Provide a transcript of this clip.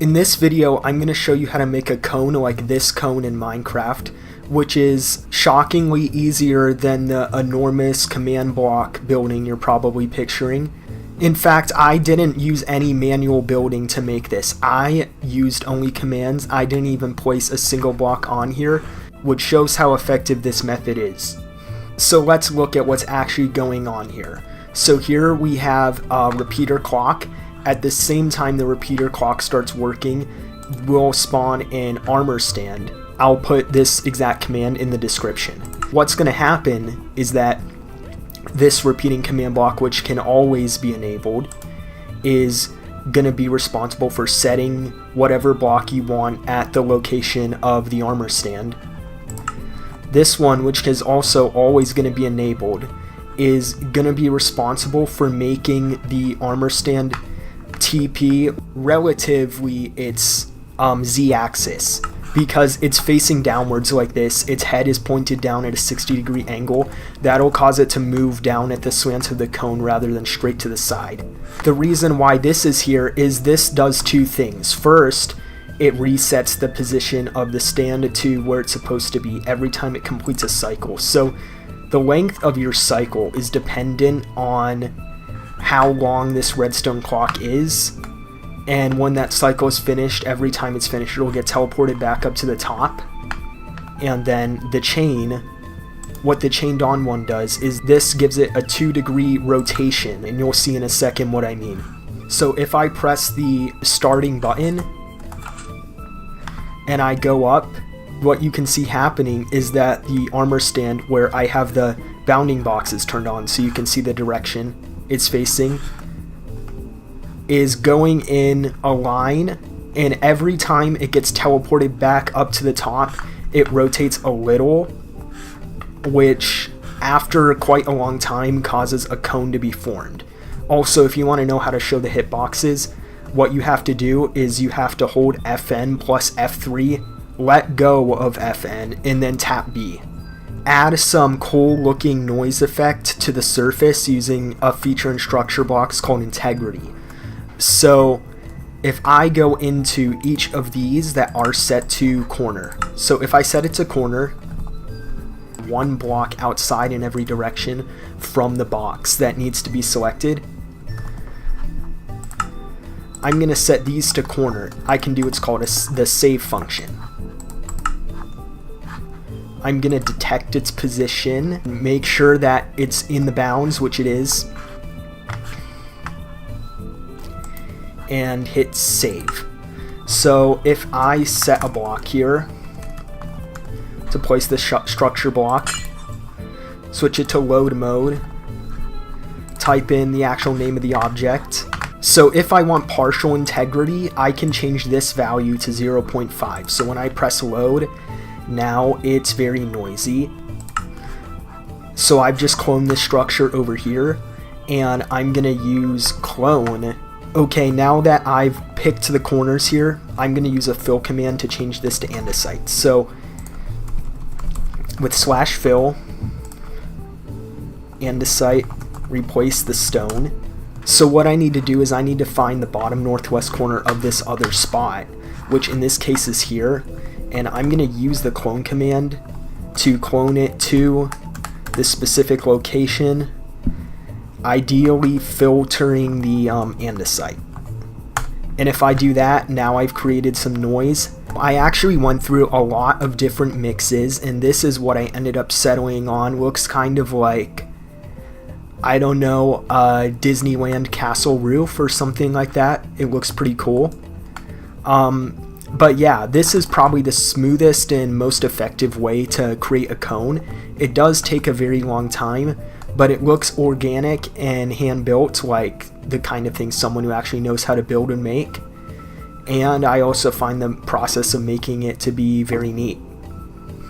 In this video, I'm going to show you how to make a cone like this cone in Minecraft, which is shockingly easier than the enormous command block building you're probably picturing. In fact, I didn't use any manual building to make this. I used only commands. I didn't even place a single block on here, which shows how effective this method is. So let's look at what's actually going on here. So here we have a repeater clock. At the same time the repeater clock starts working, we'll spawn an armor stand. I'll put this exact command in the description. What's going to happen is that this repeating command block, which can always be enabled, is going to be responsible for setting whatever block you want at the location of the armor stand. This one, which is also always going to be enabled, is going to be responsible for making the armor stand TP relatively its z-axis, because it's facing downwards like this. Its head is pointed down at a 60-degree angle. That'll cause it to move down at the slant of the cone rather than straight to the side. The reason why this is here is this does two things. First, it resets the position of the stand to where it's supposed to be every time it completes a cycle. So the length of your cycle is dependent on how long this redstone clock is, and when that cycle is finished, every time it's finished, it'll get teleported back up to the top. And then the chain, what the chained on one does is this gives it a 2-degree rotation, and you'll see in a second what I mean. So if I press the starting button and I go up, what you can see happening is that the armor stand, where I have the bounding boxes turned on so you can see the direction it's facing, is going in a line, and every time it gets teleported back up to the top, it rotates a little, which after quite a long time causes a cone to be formed. Also, if you want to know how to show the hitboxes, what you have to do is you have to hold FN plus F3, let go of FN, and then tap B. Add some cool looking noise effect to the surface using a feature in structure blocks called Integrity. So if I go into each of these that are set to corner, so if I set it to corner, one block outside in every direction from the box that needs to be selected, I'm going to set these to corner. I can do what's called the save function. I'm going to detect its position, make sure that it's in the bounds, which it is, and hit save. So if I set a block here to place the structure block, switch it to load mode, type in the actual name of the object. So if I want partial integrity, I can change this value to 0.5. So when I press load, now it's very noisy. So I've just cloned this structure over here, and I'm gonna use clone. Okay, now that I've picked the corners here, I'm gonna use a fill command to change this to andesite. So with /fill, andesite, replace the stone. So what I need to do is I need to find the bottom northwest corner of this other spot, which in this case is here, and I'm going to use the clone command to clone it to this specific location, ideally filtering the andesite. And if I do that, now I've created some noise. I actually went through a lot of different mixes, and this is what I ended up settling on. Looks kind of like, I don't know, a Disneyland castle roof or something like that. It looks pretty cool. But yeah, this is probably the smoothest and most effective way to create a cone. It does take a very long time, but it looks organic and hand-built, like the kind of thing someone who actually knows how to build and make. And I also find the process of making it to be very neat.